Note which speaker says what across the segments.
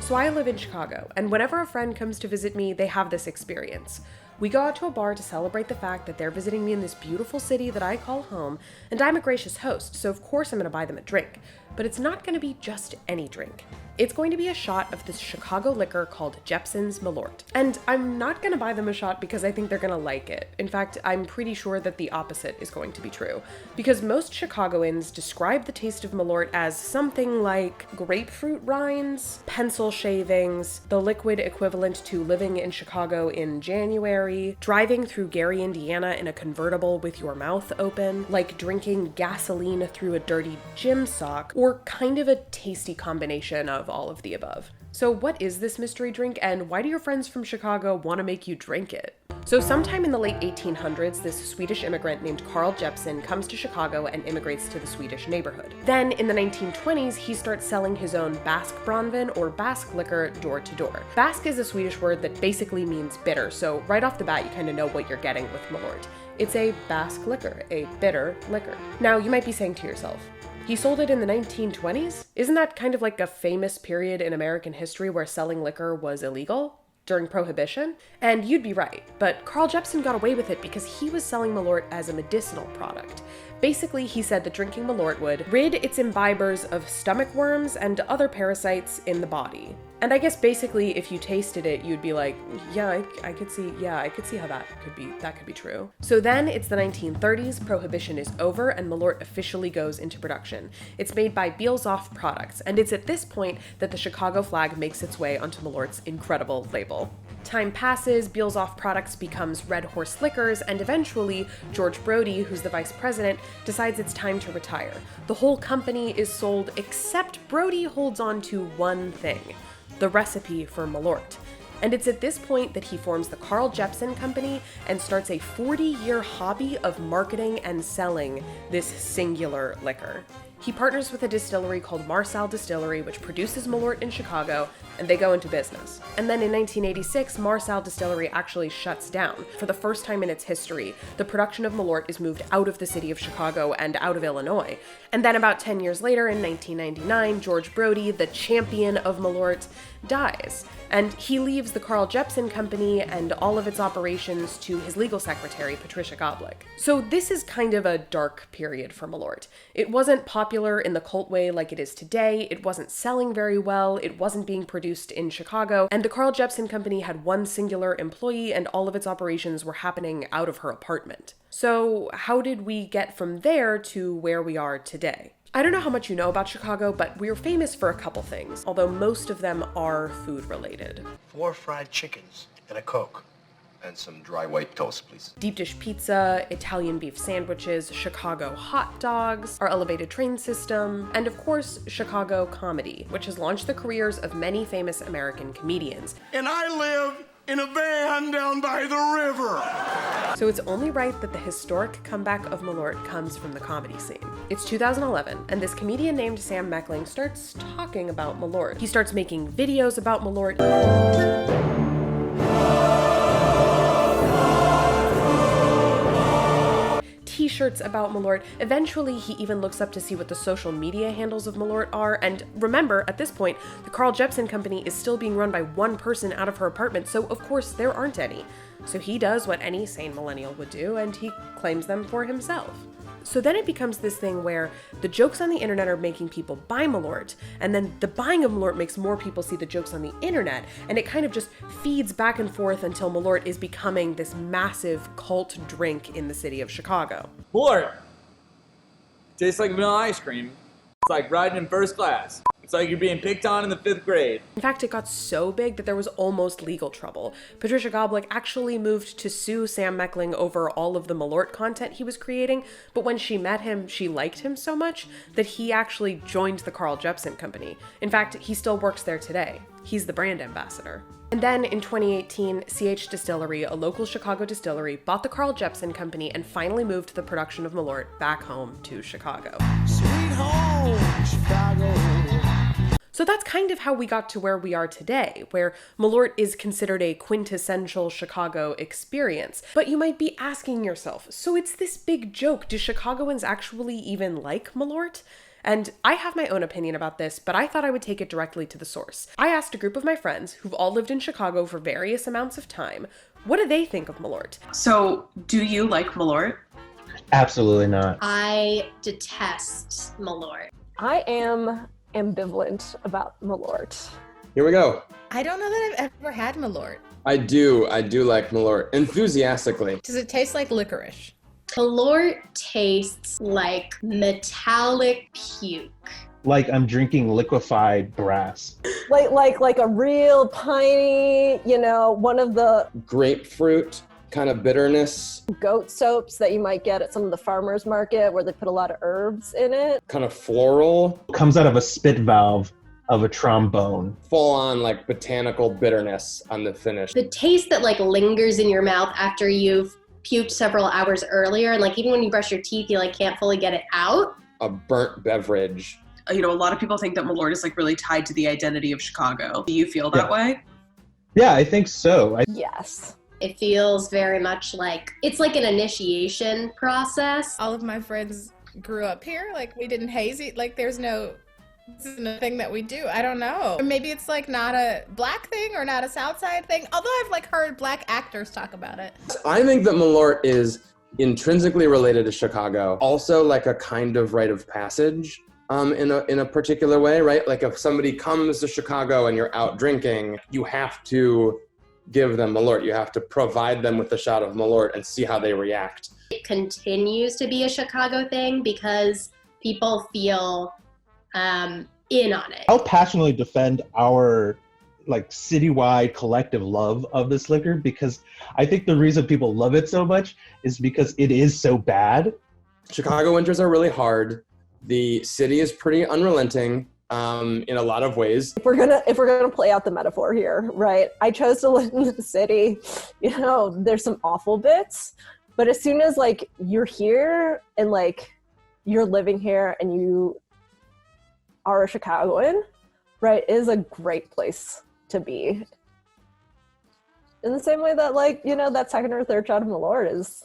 Speaker 1: So I live in Chicago, and whenever a friend comes to visit me, they have this experience. We go out to a bar to celebrate the fact that they're visiting me in this beautiful city that I call home, and I'm a gracious host, so of course I'm going to buy them a drink. But it's not going to be just any drink. It's going to be a shot of this Chicago liquor called Jeppson's Malört. And I'm not going to buy them a shot because I think they're going to like it. In fact, I'm pretty sure that the opposite is going to be true. Because most Chicagoans describe the taste of Malört as something like grapefruit rinds, pencil shavings, the liquid equivalent to living in Chicago in January, driving through Gary, Indiana in a convertible with your mouth open, like drinking gasoline through a dirty gym sock, or kind of a tasty combination of all of the above. So what is this mystery drink, and why do your friends from Chicago want to make you drink it? So sometime in the late 1800s, this Swedish immigrant named Carl Jeppson comes to Chicago and immigrates to the Swedish neighborhood. Then in the 1920s, he starts selling his own Basque Brandvin or Basque liquor door to door. Basque is a Swedish word that basically means bitter, so right off the bat you kind of know what you're getting with Malört. It's a Basque liquor, a bitter liquor. Now you might be saying to yourself, he sold it in the 1920s? Isn't that kind of like a famous period in American history where selling liquor was illegal? During Prohibition? And you'd be right, but Carl Jeppson got away with it because he was selling Malört as a medicinal product. Basically, he said that drinking Malört would rid its imbibers of stomach worms and other parasites in the body. And I guess basically if you tasted it, you'd be like, yeah, I could see how that could be true. So then it's the 1930s, Prohibition is over, and Malört officially goes into production. It's made by Beelzoff Products, and it's at this point that the Chicago flag makes its way onto Malört's incredible label. Time passes, Beelzoff Products becomes Red Horse Liquors, and eventually George Brody, who's the vice president, decides it's time to retire. The whole company is sold, except Brody holds on to one thing: the recipe for Malört. And it's at this point that he forms the Carl Jeppson Company and starts a 40-year hobby of marketing and selling this singular liquor. He partners with a distillery called Marsal Distillery, which produces Malört in Chicago, and they go into business. And then in 1986, Marsal Distillery actually shuts down. For the first time in its history, the production of Malört is moved out of the city of Chicago and out of Illinois. And then about 10 years later, in 1999, George Brody, the champion of Malört, dies. And he leaves the Carl Jeppson Company and all of its operations to his legal secretary, Patricia Goblik. So this is kind of a dark period for Malört. It wasn't popular in the cult way like it is today, it wasn't selling very well, it wasn't being produced in Chicago, and the Carl Jeppson Company had one singular employee and all of its operations were happening out of her apartment. So how did we get from there to where we are today? I don't know how much you know about Chicago, but we're famous for a couple things, although most of them are food related.
Speaker 2: 4 fried chickens and a Coke. And some dry white toast, please.
Speaker 1: Deep dish pizza, Italian beef sandwiches, Chicago hot dogs, our elevated train system, and of course, Chicago comedy, which has launched the careers of many famous American comedians.
Speaker 3: And I live in a van down by the river.
Speaker 1: So it's only right that the historic comeback of Malört comes from the comedy scene. It's 2011, and this comedian named Sam Meckling starts talking about Malört. He starts making videos about Malört. T-shirts about Malört. Eventually, he even looks up to see what the social media handles of Malört are, and remember, at this point, the Carl Jeppson Company is still being run by one person out of her apartment, so of course there aren't any. So he does what any sane millennial would do, and he claims them for himself. So then it becomes this thing where the jokes on the internet are making people buy Malört, and then the buying of Malört makes more people see the jokes on the internet, and it kind of just feeds back and forth until Malört is becoming this massive cult drink in the city of Chicago.
Speaker 4: Malört tastes like vanilla ice cream. It's like riding in first class. It's like you're being picked on in the 5th grade.
Speaker 1: In fact, it got so big that there was almost legal trouble. Patricia Goblik actually moved to sue Sam Meckling over all of the Malört content he was creating, but when she met him, she liked him so much that he actually joined the Carl Jeppson Company. In fact, he still works there today. He's the brand ambassador. And then in 2018, CH Distillery, a local Chicago distillery, bought the Carl Jeppson Company and finally moved the production of Malört back home to Chicago.
Speaker 3: Sweet home, Chicago.
Speaker 1: So that's kind of how we got to where we are today, where Malört is considered a quintessential Chicago experience. But you might be asking yourself, so it's this big joke, do Chicagoans actually even like Malört? And I have my own opinion about this, but I thought I would take it directly to the source. I asked a group of my friends who've all lived in Chicago for various amounts of time, what do they think of Malört?
Speaker 5: So, do you like Malört?
Speaker 6: Absolutely not.
Speaker 7: I detest Malört.
Speaker 8: I am ambivalent about Malört.
Speaker 9: Here we go.
Speaker 10: I don't know that I've ever had Malört.
Speaker 9: I do like Malört. Enthusiastically.
Speaker 10: Does it taste like licorice?
Speaker 7: Malört tastes like metallic puke.
Speaker 6: Like I'm drinking liquefied brass.
Speaker 8: Like a real piney, one of the
Speaker 9: Grapefruit kind of bitterness.
Speaker 8: goat soaps that you might get at some of the farmers market where they put a lot of herbs in it.
Speaker 9: Kind of floral.
Speaker 6: Comes out of a spit valve of a trombone.
Speaker 9: Full on like botanical bitterness on the finish.
Speaker 7: The taste that like lingers in your mouth after you've puked several hours earlier, and like even when you brush your teeth, you like can't fully get it out.
Speaker 9: A burnt beverage.
Speaker 5: A lot of people think that Malört is like really tied to the identity of Chicago. Do you feel that way?
Speaker 6: Yeah, I think so.
Speaker 8: Yes.
Speaker 7: It feels very much like, it's like an initiation process.
Speaker 10: All of my friends grew up here. Like, we didn't hazy. Like, this isn't a thing that we do. I don't know. Or maybe it's like not a black thing or not a South Side thing. Although I've like heard black actors talk about it.
Speaker 9: I think that Malört is intrinsically related to Chicago. Also like a kind of rite of passage. In a particular way, right? Like if somebody comes to Chicago and you're out drinking, you have to give them Malört. You have to provide them with a shot of Malört and see how they react.
Speaker 7: It continues to be a Chicago thing because people feel in on it.
Speaker 6: I'll passionately defend our like citywide collective love of this liquor because I think the reason people love it so much is because it is so bad.
Speaker 9: Chicago winters are really hard. The city is pretty unrelenting in a lot of ways.
Speaker 8: If we're gonna play out the metaphor here, right? I chose to live in the city. There's some awful bits, but as soon as like you're here and like you're living here and you are a Chicagoan, right, it is a great place to be. In the same way that like, that second or third shot of Malört is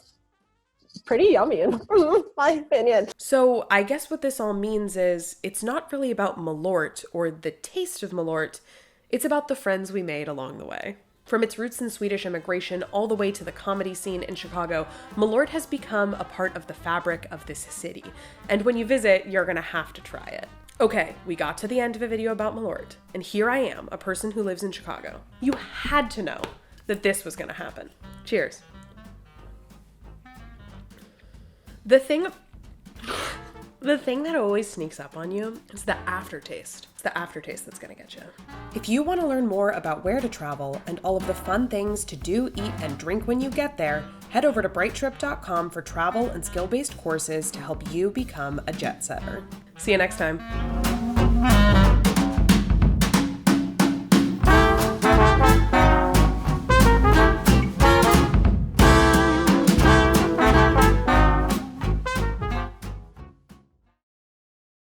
Speaker 8: pretty yummy in my opinion.
Speaker 1: So I guess what this all means is it's not really about Malört or the taste of Malört, it's about the friends we made along the way. From its roots in Swedish immigration all the way to the comedy scene in Chicago, Malört has become a part of the fabric of this city. And when you visit, you're gonna have to try it. Okay, we got to the end of a video about Malört, and here I am, a person who lives in Chicago. You had to know that this was gonna happen. Cheers. The thing that always sneaks up on you is the aftertaste. It's the aftertaste that's gonna get you. If you want to learn more about where to travel and all of the fun things to do, eat, and drink when you get there, head over to brighttrip.com for travel and skill-based courses to help you become a jet setter. See you next time.